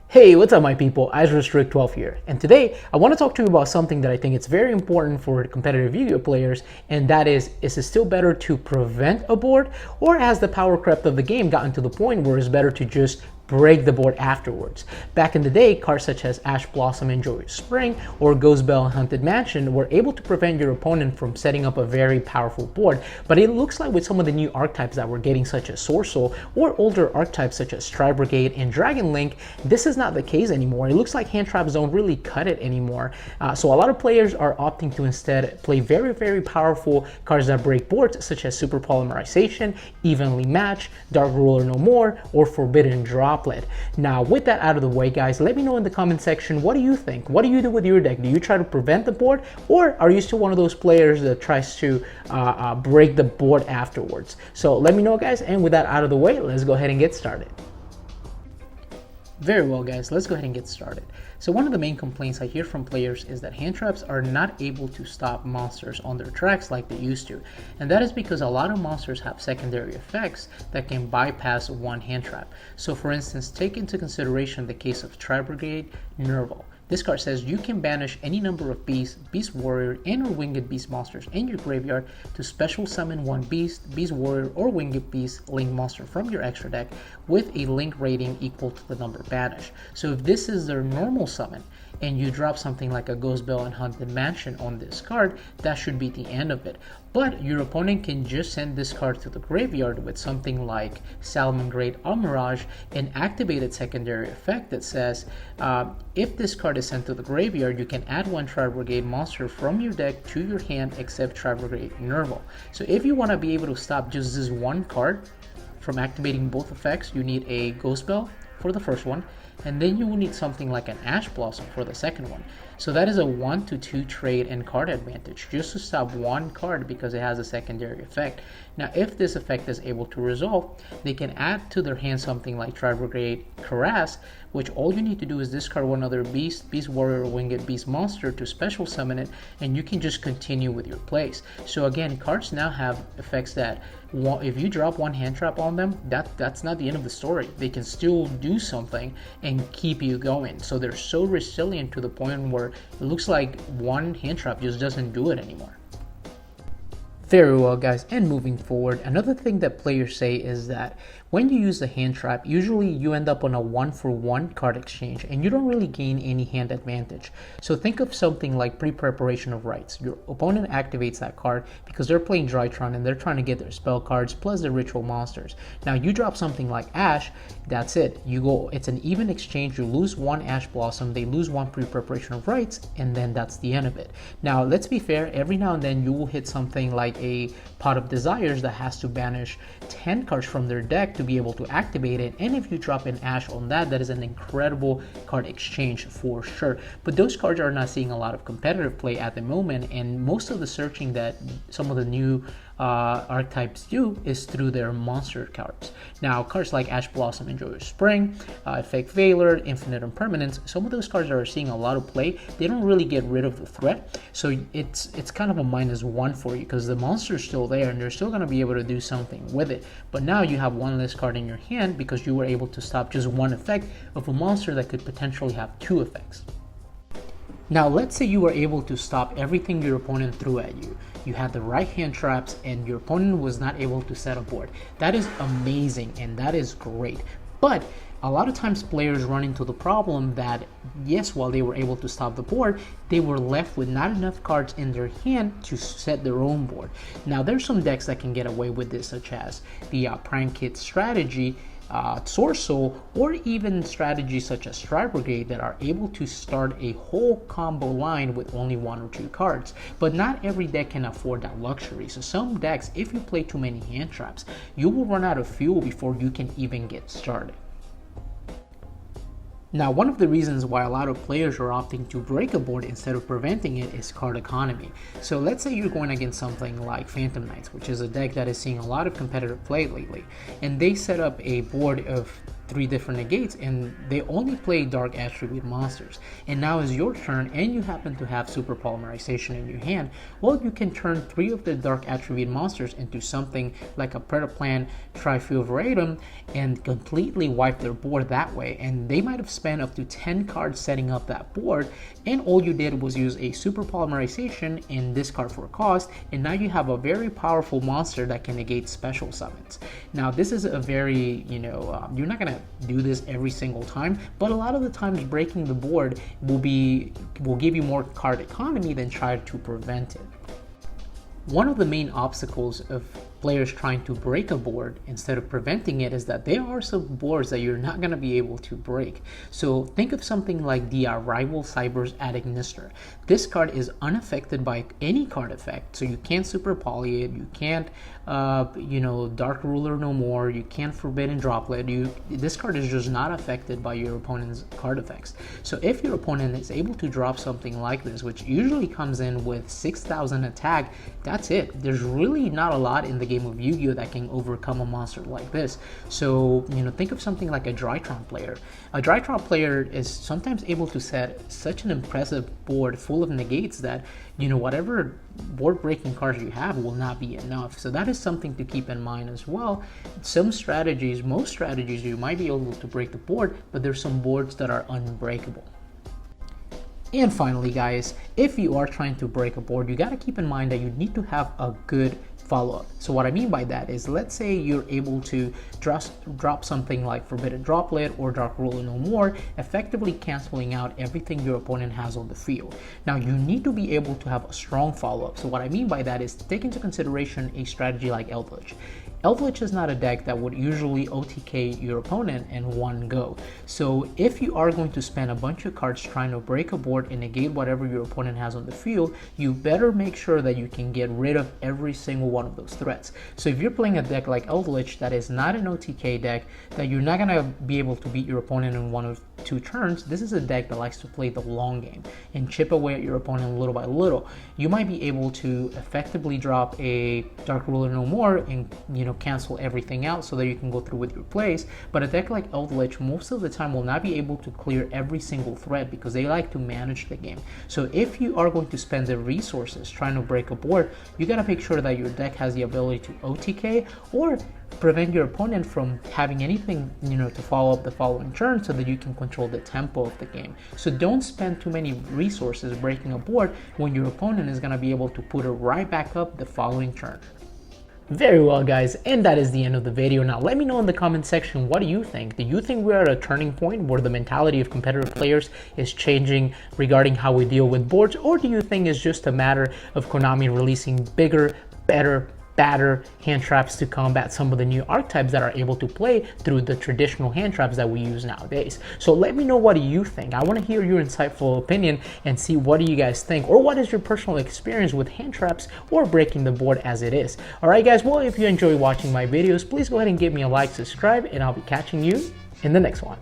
Hey, what's up my people, Strict12 here, and today I want to talk to you about something that I think it's very important for competitive video players, and that is it still better to prevent a board, or has the power crept of the game gotten to the point where it's better to just break the board afterwards? Back in the day, cards such as Ash Blossom and Joyous Spring or Ghost Belle and Haunted Mansion were able to prevent your opponent from setting up a very powerful board, but it looks like with some of the new archetypes that we're getting such as Sorcerer, or older archetypes such as Tri Brigade and Dragon Link, this is not the case anymore. It looks like hand traps don't really cut it anymore. So a lot of players are opting to instead play very powerful cards that break boards such as Super Polymerization, Evenly Match, Dark Ruler No More, or Forbidden Droplet. Now with that out of the way guys, let me know in the comment section, what do you think? What do you do with your deck? Do you try to prevent the board, or are you still one of those players that tries to break the board afterwards? So let me know guys, and with that out of the way, let's go ahead and get started. Very well guys, let's go ahead and get started. So one of the main complaints I hear from players is that hand traps are not able to stop monsters on their tracks like they used to. And that is because a lot of monsters have secondary effects that can bypass one hand trap. So for instance, take into consideration the case of Tri Brigade Nerval. This card says you can banish any number of Beast, Beast Warrior, and or Winged Beast monsters in your graveyard to special summon one Beast, Beast Warrior, or Winged Beast Link monster from your extra deck with a Link rating equal to the number banished. So if this is their normal summon, and you drop something like a Ghost Belle and Haunted Mansion on this card, that should be the end of it. But your opponent can just send this card to the graveyard with something like Salamangreat Mirage and activate its secondary effect that says, if this card is sent to the graveyard, you can add one Tri Brigade monster from your deck to your hand except Tri Brigade Nerval. So if you want to be able to stop just this one card from activating both effects, you need a Ghost Belle for the first one, and then you will need something like an Ash Blossom for the second one. So that is a 1-2 trade and card advantage just to stop one card because it has a secondary effect. Now if this effect is able to resolve, they can add to their hand something like Tri Brigade Caress, which all you need to do is discard one other Beast, Beast Warrior, or Winged Beast monster to special summon it, and you can just continue with your plays. So again, cards now have effects that if you drop one hand trap on them, that's not the end of the story. They can still do something and keep you going. So they're so resilient to the point where it looks like one hand trap just doesn't do it anymore. Very well guys, and moving forward, another thing that players say is that when you use the hand trap, usually you end up on a 1-for-1 card exchange and you don't really gain any hand advantage. So think of something like Pre-Preparation of Rites. Your opponent activates that card because they're playing Drytron and they're trying to get their spell cards plus their ritual monsters. Now you drop something like Ash, that's it. You go, it's an even exchange, you lose one Ash Blossom, they lose one Pre-Preparation of Rites, and then that's the end of it. Now let's be fair, every now and then you will hit something like a Pot of Desires that has to banish 10 cards from their deck to be able to activate it, and if you drop an Ash on that, that is an incredible card exchange for sure. But those cards are not seeing a lot of competitive play at the moment, and most of the searching that some of the new archetypes do is through their monster cards. Now cards like Ash Blossom and Joyous Spring, Fake Veiler, Infinite Impermanence, some of those cards are seeing a lot of play. They don't really get rid of the threat, so it's kind of a -1 for you because the monster's still there and they're still going to be able to do something with it. But now you have one less card in your hand because you were able to stop just one effect of a monster that could potentially have 2 effects. Now let's say you were able to stop everything your opponent threw at you. You had the right hand traps and your opponent was not able to set a board. That is amazing and that is great. But a lot of times players run into the problem that yes, while they were able to stop the board, they were left with not enough cards in their hand to set their own board. Now there's some decks that can get away with this, such as the Prank Kit strategy, Sorcerer, or even strategies such as Tri Brigade that are able to start a whole combo line with only 1 or 2 cards. But not every deck can afford that luxury. So some decks, if you play too many hand traps, you will run out of fuel before you can even get started. Now, one of the reasons why a lot of players are opting to break a board instead of preventing it is card economy. So let's say you're going against something like Phantom Knights, which is a deck that is seeing a lot of competitive play lately, and they set up a board of 3 different negates, and they only play dark attribute monsters. And now is your turn, and you happen to have super polymerization in your hand. Well, you can turn 3 of the dark attribute monsters into something like a Predaplan Trifilveratum and completely wipe their board that way. And they might have spent up to 10 cards setting up that board, and all you did was use a super polymerization and discard for a cost, and now you have a very powerful monster that can negate special summons. Now this is a very, you're not gonna do this every single time, but a lot of the times breaking the board will give you more card economy than try to prevent it. One of the main obstacles of players trying to break a board instead of preventing it is that there are some boards that you're not going to be able to break. So think of something like the Rival Cyber's Adagnister. This card is unaffected by any card effect, so you can't super poly it, you can't Dark Ruler no more, you can't Forbidden Droplet. This card is just not affected by your opponent's card effects. So if your opponent is able to drop something like this, which usually comes in with 6,000 attack, that's it. There's really not a lot in the game of Yu-Gi-Oh that can overcome a monster like this. So think of something like a Drytron player. A Drytron player is sometimes able to set such an impressive board full of negates that whatever board breaking cards you have will not be enough. So that is something to keep in mind as well. Most strategies you might be able to break the board, but there's some boards that are unbreakable. And finally, guys, if you are trying to break a board, you got to keep in mind that you need to have a good follow-up. So what I mean by that is, let's say you're able to drop something like Forbidden Droplet or Dark Ruler No More, effectively canceling out everything your opponent has on the field. Now you need to be able to have a strong follow-up. So what I mean by that is, take into consideration a strategy like Eldritch. Eldritch is not a deck that would usually OTK your opponent in one go. So if you are going to spend a bunch of cards trying to break a board and negate whatever your opponent has on the field, you better make sure that you can get rid of every single one of those threats. So if you're playing a deck like Eldritch that is not an OTK deck, that you're not going to be able to beat your opponent in 1 or 2 turns, this is a deck that likes to play the long game and chip away at your opponent little by little. You might be able to effectively drop a Dark Ruler No More and cancel everything out so that you can go through with your plays. But a deck like Eldritch most of the time will not be able to clear every single threat because they like to manage the game. So if you are going to spend the resources trying to break a board, you got to make sure that your deck has the ability to OTK or prevent your opponent from having anything to follow up the following turn, so that you can control the tempo of the game. So don't spend too many resources breaking a board when your opponent is going to be able to put it right back up the following turn. Very well, guys, and that is the end of the video. Now let me know in the comment section, what do you think? Do you think we're at a turning point where the mentality of competitive players is changing regarding how we deal with boards, or do you think it's just a matter of Konami releasing bigger, better, badder hand traps to combat some of the new archetypes that are able to play through the traditional hand traps that we use nowadays? So let me know, what do you think? I want to hear your insightful opinion and see what do you guys think, or what is your personal experience with hand traps or breaking the board as it is. Alright guys, well, if you enjoy watching my videos, please go ahead and give me a like, subscribe, and I'll be catching you in the next one.